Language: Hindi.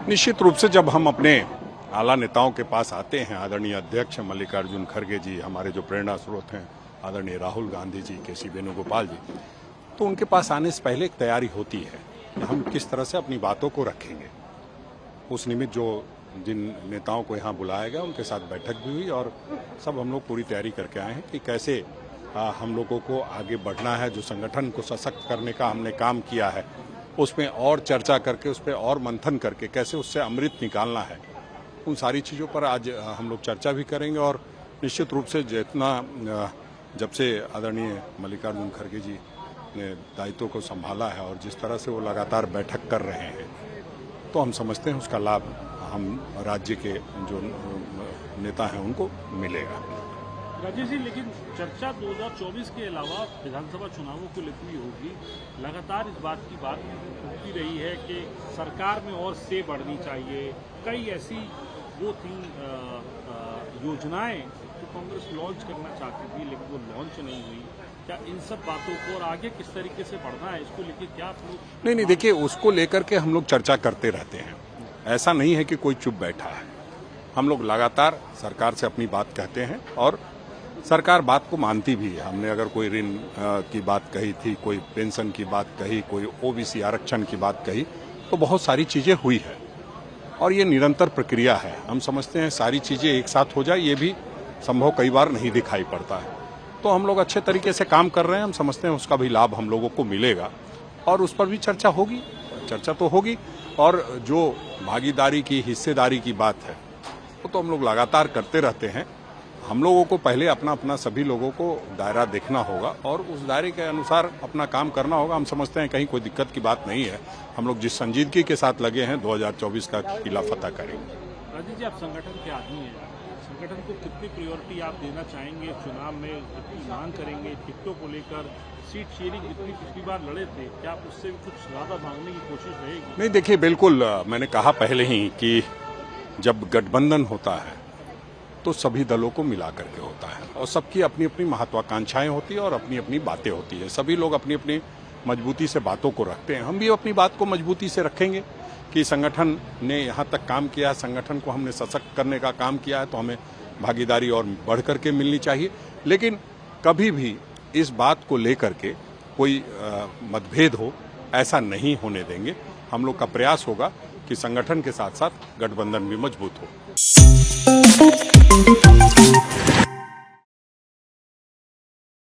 निश्चित रूप से जब हम अपने आला नेताओं के पास आते हैं, आदरणीय अध्यक्ष मल्लिकार्जुन खड़गे जी, हमारे जो प्रेरणा स्रोत हैं आदरणीय राहुल गांधी जी, के.सी. वेणुगोपाल जी, तो उनके पास आने से पहले एक तैयारी होती है कि हम किस तरह से अपनी बातों को रखेंगे। उस निमित्त जिन नेताओं को यहाँ बुलाया गया उनके साथ बैठक भी हुई और सब हम लोग पूरी तैयारी करके आए हैं कि कैसे हम लोगों को आगे बढ़ना है। जो संगठन को सशक्त करने का हमने काम किया है उसमें और चर्चा करके, उस पर और मंथन करके कैसे उससे अमृत निकालना है, उन सारी चीज़ों पर आज हम लोग चर्चा भी करेंगे। और निश्चित रूप से जितना जब से आदरणीय मल्लिकार्जुन खड़गे जी ने दायित्व को संभाला है और जिस तरह से वो लगातार बैठक कर रहे हैं, तो हम समझते हैं उसका लाभ हम राज्य के जो नेता हैं उनको मिलेगा। राजेश जी, लेकिन चर्चा 2024 के अलावा विधानसभा चुनावों को लेकर भी होगी। लगातार इस बात की बात होती रही है कि सरकार में और से बढ़नी चाहिए। कई ऐसी वो थी योजनाएं जो कांग्रेस लॉन्च करना चाहती थी लेकिन वो लॉन्च नहीं हुई। क्या इन सब बातों को और आगे किस तरीके से बढ़ना है, इसको लेकर क्या आप लोग? नहीं, देखिए, उसको लेकर के हम लोग चर्चा करते रहते हैं। ऐसा नहीं है कि कोई चुप बैठा है। हम लोग लगातार सरकार से अपनी बात कहते हैं और सरकार बात को मानती भी है। हमने अगर कोई ऋण की बात कही थी, कोई पेंशन की बात कही, कोई ओबीसी आरक्षण की बात कही, तो बहुत सारी चीज़ें हुई है और ये निरंतर प्रक्रिया है। हम समझते हैं सारी चीज़ें एक साथ हो जाए ये भी संभव कई बार नहीं दिखाई पड़ता है। तो हम लोग अच्छे तरीके से काम कर रहे हैं। हम समझते हैं उसका भी लाभ हम लोगों को मिलेगा और उस पर भी चर्चा होगी। चर्चा तो होगी और जो भागीदारी की, हिस्सेदारी की बात है वो तो हम लोग लगातार करते रहते हैं। हम लोगों को पहले अपना सभी लोगों को दायरा देखना होगा और उस दायरे के अनुसार अपना काम करना होगा। हम समझते हैं कहीं कोई दिक्कत की बात नहीं है। हम लोग जिस संजीदगी के साथ लगे हैं 2024 का किला फतह करेंगे। राजीव जी, आप संगठन के आदमी हैं, संगठन को कितनी प्रायोरिटी आप देना चाहेंगे चुनाव में? कितनी मांग करेंगे टिकटों को लेकर? सीट शेयरिंग जितनी पिछली बार लड़े थे, क्या आप उससे भी कुछ ज्यादा मांगने की कोशिश रहेगी? नहीं, देखिए, बिल्कुल मैंने कहा पहले ही कि जब गठबंधन होता है तो सभी दलों को मिला करके होता है और सबकी अपनी अपनी महत्वाकांक्षाएं होती है और अपनी अपनी बातें होती है। सभी लोग अपनी अपनी मजबूती से बातों को रखते हैं। हम भी अपनी बात को मजबूती से रखेंगे कि संगठन ने यहाँ तक काम किया है, संगठन को हमने सशक्त करने का काम किया है, तो हमें भागीदारी और बढ़ करके मिलनी चाहिए। लेकिन कभी भी इस बात को लेकर के कोई मतभेद हो, ऐसा नहीं होने देंगे। हम लोग का प्रयास होगा कि संगठन के साथ साथ गठबंधन भी मजबूत हो।